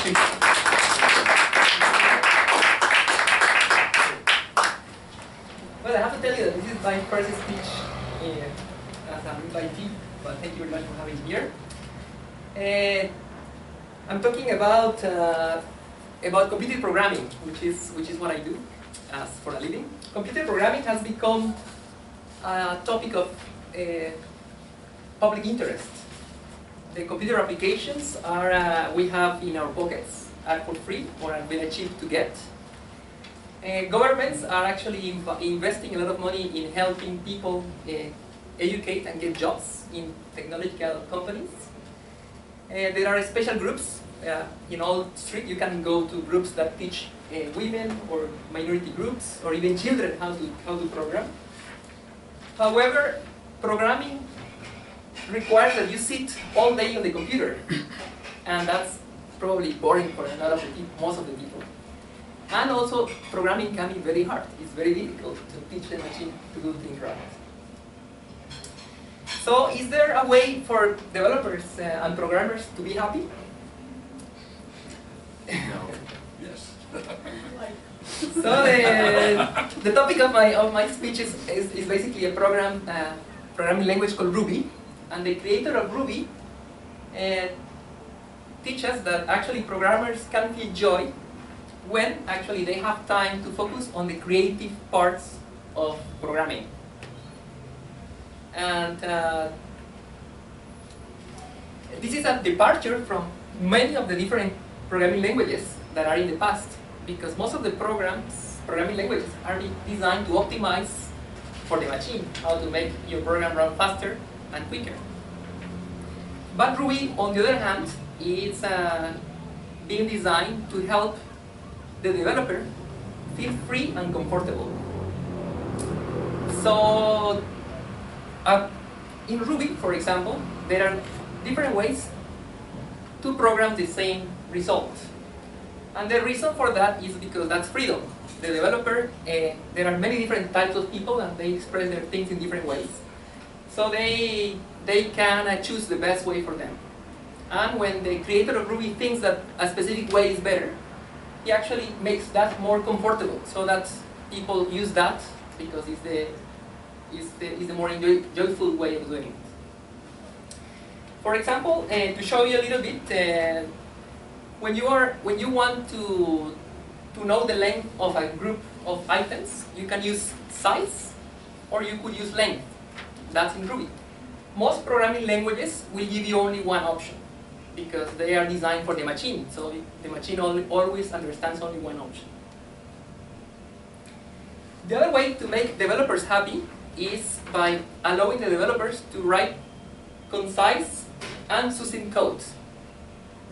Well, I have to tell you that this is my first speech as an invitee, but thank you very much for having me here. I'm talking about computer programming, which is what I do as for a living. Computer programming has become a topic of public interest. The computer applications we have in our pockets, are for free or are very cheap to get. Governments are actually investing a lot of money in helping people educate and get jobs in technological companies. There are special groups in all streets. You can go to groups that teach women or minority groups or even children how to program. However, programming requires that you sit all day on the computer, and that's probably boring for a lot of the people, most of the people. And also, programming can be very hard. It's very difficult to teach the machine to do things right. So, is there a way for developers and programmers to be happy? No. Yes. So the topic of my speech is basically a programming language called Ruby, and the creator of Ruby teaches that actually programmers can feel joy when actually they have time to focus on the creative parts of programming. And this is a departure from many of the different programming languages that are in the past, because most of the programming languages are designed to optimize for the machine, how to make your program run faster and quicker. But Ruby, on the other hand, is being designed to help the developer feel free and comfortable. So, in Ruby, for example, there are different ways to program the same result. And the reason for that is because that's freedom. The developer, there are many different types of people and they express their things in different ways. So they can choose the best way for them. And when the creator of Ruby thinks that a specific way is better, he actually makes that more comfortable, so that people use that because it's the more joyful way of doing it. For example, to show you a little bit, when you want to know the length of a group of items, you can use size or you could use length. That's in Ruby. Most programming languages will give you only one option because they are designed for the machine, so the machine always understands only one option. The other way to make developers happy is by allowing the developers to write concise and succinct code.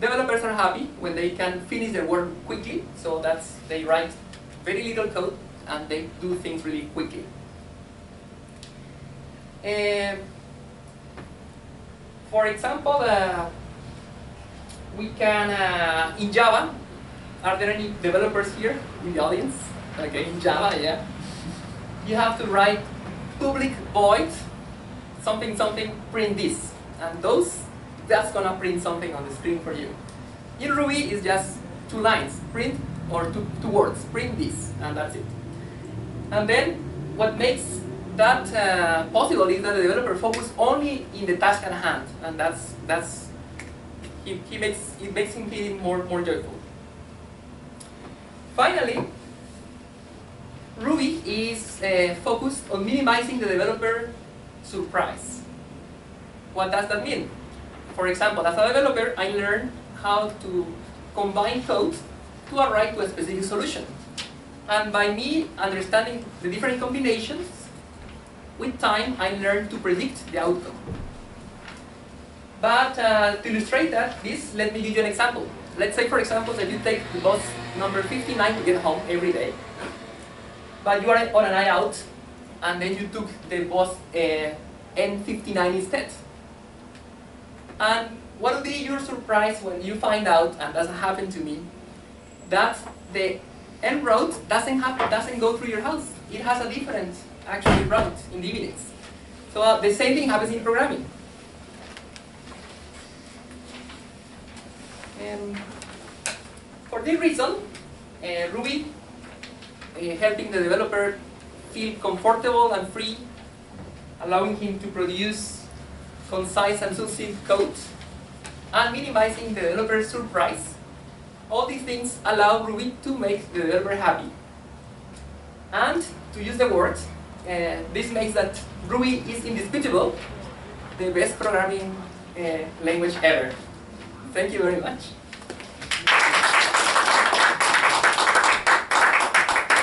Developers are happy when they can finish their work quickly, so they write very little code and they do things really quickly. For example, we can, in Java, are there any developers here in the audience? Okay, in Java, yeah. You have to write public void, something, print this. And that's gonna print something on the screen for you. In Ruby, it's just 2 lines, print, or two words, print this, and that's it. And then, what makes that possible is that the developer focuses only in the task at hand, and it makes him feel more joyful. Finally, Ruby is focused on minimizing the developer surprise. What does that mean? For example, as a developer, I learned how to combine code to arrive to a specific solution. And by me understanding the different combinations, with time, I learned to predict the outcome. But to illustrate this, let me give you an example. Let's say, for example, that you take the bus number 59 to get home every day. But you are on a night out, and then you took the bus N59 instead. And what would be your surprise when you find out, and that happened to me, that the N road doesn't go through your house. It has a different actually route in the evenings. So the same thing happens in programming. this reason, Ruby helping the developer feel comfortable and free, allowing him to produce concise and succinct code, and minimizing the developer's surprise. All these things allow Ruby to make the developer happy. And to use the word, this makes that Ruby is indisputable the best programming language ever. Thank you very much.